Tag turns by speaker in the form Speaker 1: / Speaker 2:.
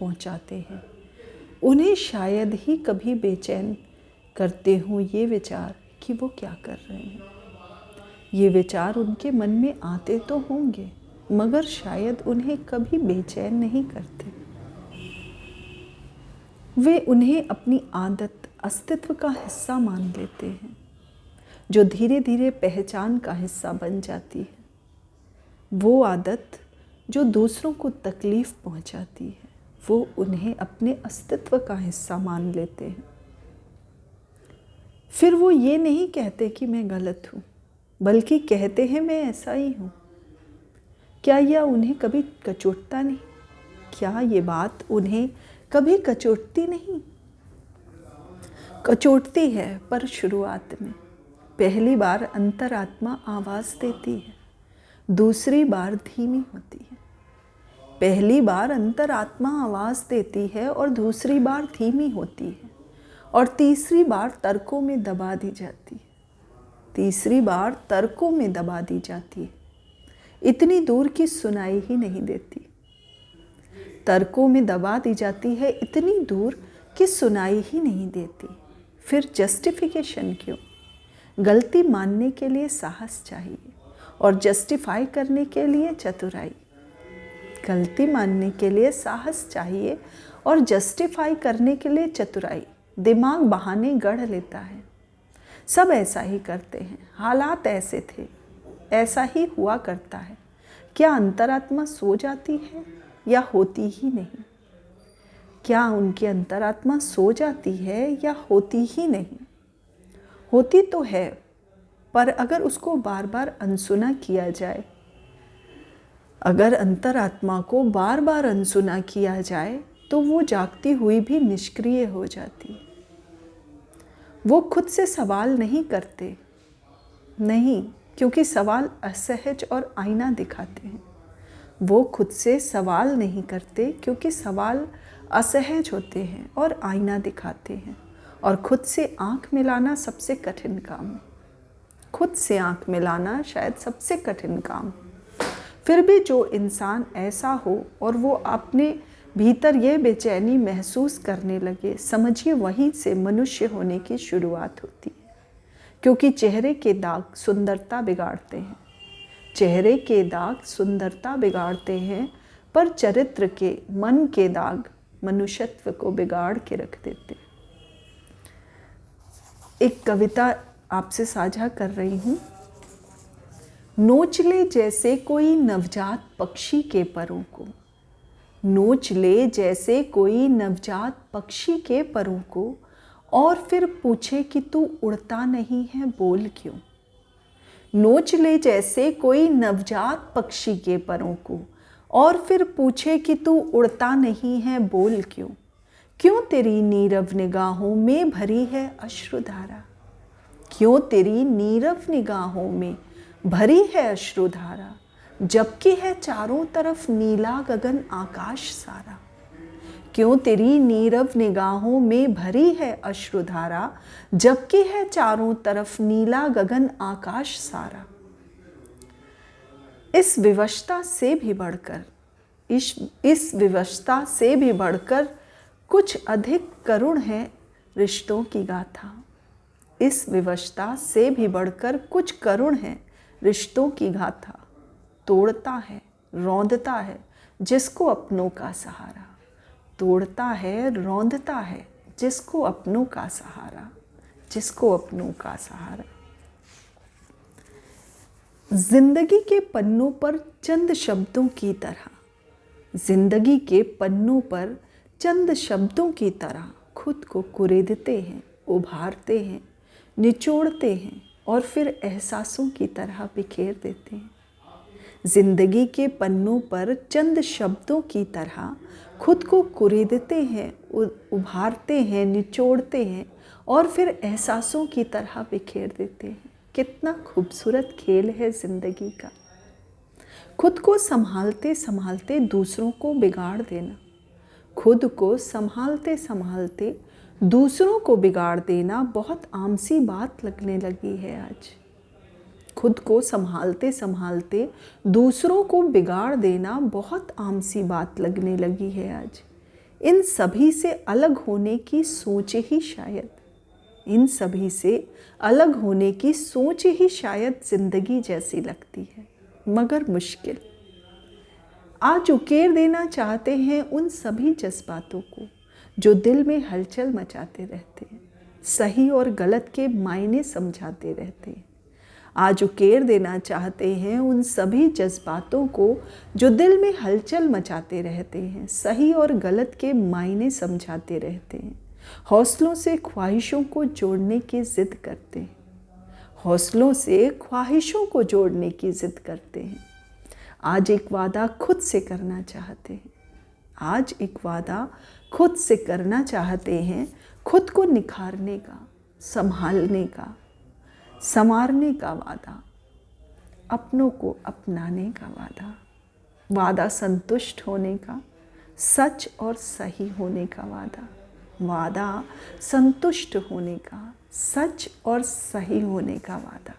Speaker 1: पहुंचाते हैं। उन्हें शायद ही कभी बेचैन करते हों ये विचार कि वो क्या कर रहे हैं। ये विचार उनके मन में आते तो होंगे, मगर शायद उन्हें कभी बेचैन नहीं करते। वे उन्हें अपनी आदत, अस्तित्व का हिस्सा मान लेते हैं, जो धीरे धीरे पहचान का हिस्सा बन जाती है। वो आदत जो दूसरों को तकलीफ़ पहुंचाती है, वो उन्हें अपने अस्तित्व का हिस्सा मान लेते हैं। फिर वो ये नहीं कहते कि मैं गलत हूँ, बल्कि कहते हैं मैं ऐसा ही हूँ। क्या यह उन्हें कभी कचोटता नहीं? क्या ये बात उन्हें कभी कचोटती नहीं? कचोटती है, पर शुरुआत में। पहली बार अंतरात्मा आवाज़ देती है, दूसरी बार धीमी होती है। पहली बार अंतरात्मा आवाज़ देती है और दूसरी बार धीमी होती है, और तीसरी बार तर्कों में दबा दी जाती है। तीसरी बार तर्कों में दबा दी जाती है, इतनी दूर की सुनाई ही नहीं देती। तर्कों में दबा दी जाती है, इतनी दूर कि सुनाई ही नहीं देती। फिर जस्टिफिकेशन क्यों? गलती मानने के लिए साहस चाहिए और जस्टिफाई करने के लिए चतुराई। गलती मानने के लिए साहस चाहिए और जस्टिफाई करने के लिए चतुराई। दिमाग बहाने गढ़ लेता है। सब ऐसा ही करते हैं, हालात ऐसे थे, ऐसा ही हुआ करता है। क्या अंतरात्मा सो जाती है या होती ही नहीं? क्या उनकी अंतरात्मा सो जाती है या होती ही नहीं? होती तो है, पर अगर उसको बार बार अनसुना किया जाए, अगर अंतरात्मा को बार बार अनसुना किया जाए, तो वो जागती हुई भी निष्क्रिय हो जाती है। वो खुद से सवाल नहीं करते, नहीं, क्योंकि सवाल असहज और आईना दिखाते हैं। वो खुद से सवाल नहीं करते क्योंकि सवाल असहज होते हैं और आईना दिखाते हैं। और खुद से आँख मिलाना सबसे कठिन काम है। खुद से आँख मिलाना शायद सबसे कठिन काम। फिर भी जो इंसान ऐसा हो और वो अपने भीतर ये बेचैनी महसूस करने लगे, समझिए वहीं से मनुष्य होने की शुरुआत होती है। क्योंकि चेहरे के दाग सुंदरता बिगाड़ते हैं। चेहरे के दाग सुंदरता बिगाड़ते हैं, पर चरित्र के, मन के दाग मनुष्यत्व को बिगाड़ के रख देते हैं। एक कविता आपसे साझा कर रही हूँ। नोच ले जैसे कोई नवजात पक्षी के परों को, नोच ले जैसे कोई नवजात पक्षी के परों को, और फिर पूछे कि तू उड़ता नहीं है, बोल क्यों? नोच ले जैसे कोई नवजात पक्षी के परों को, और फिर पूछे कि तू उड़ता नहीं है, बोल क्यों? क्यों तेरी नीरव निगाहों में भरी है अश्रुधारा? क्यों तेरी नीरव निगाहों में भरी है अश्रुधारा, जबकि है चारों तरफ नीला गगन आकाश सारा? क्यों तेरी नीरव निगाहों में भरी है अश्रुधारा, जबकि है चारों तरफ नीला गगन आकाश सारा? इस विवशता से भी बढ़कर, इस विवशता से भी बढ़कर कुछ अधिक करुण है रिश्तों की गाथा। इस विवशता से भी बढ़कर कुछ करुण है रिश्तों की गाथा। तोड़ता है, रौंदता है जिसको अपनों का सहारा। तोड़ता है, रौंदता है जिसको अपनों का सहारा, जिसको अपनों का सहारा। जिंदगी के पन्नों पर चंद शब्दों की तरह, जिंदगी के पन्नों पर चंद शब्दों की तरह खुद को कुरेदते हैं, उभारते हैं, निचोड़ते हैं और फिर एहसासों की तरह बिखेर देते हैं। जिंदगी के पन्नों पर चंद शब्दों की तरह खुद को कुरेदते हैं, उभारते हैं, निचोड़ते हैं और फिर एहसासों की तरह बिखेर देते हैं। कितना खूबसूरत खेल है जिंदगी का। खुद को संभालते संभालते दूसरों को बिगाड़ देना, खुद को संभालते संभालते दूसरों को बिगाड़ देना बहुत आम सी बात लगने लगी है आज। खुद को संभालते संभालते दूसरों को बिगाड़ देना बहुत आम सी बात लगने लगी है आज। इन सभी से अलग होने की सोच ही शायद, इन सभी से अलग होने की सोच ही शायद जिंदगी जैसी लगती है, मगर मुश्किल। आज उकेर देना चाहते हैं उन सभी जज्बातों को जो दिल में हलचल मचाते रहते हैं, सही और गलत के मायने समझाते रहते हैं। आज उकेर देना चाहते हैं उन सभी जज्बातों को जो दिल में हलचल मचाते रहते हैं, सही और गलत के मायने समझाते रहते हैं। हौसलों से ख्वाहिशों को जोड़ने की जिद करते हैं, हौसलों से ख्वाहिशों को जोड़ने की जिद करते हैं। आज एक वादा खुद से करना चाहते हैं, आज एक वादा खुद से करना चाहते हैं, खुद को निखारने का, संभालने का, संवारने का वादा, अपनों को अपनाने का वादा, वादा संतुष्ट होने का, सच और सही होने का वादा, वादा संतुष्ट होने का, सच और सही होने का वादा।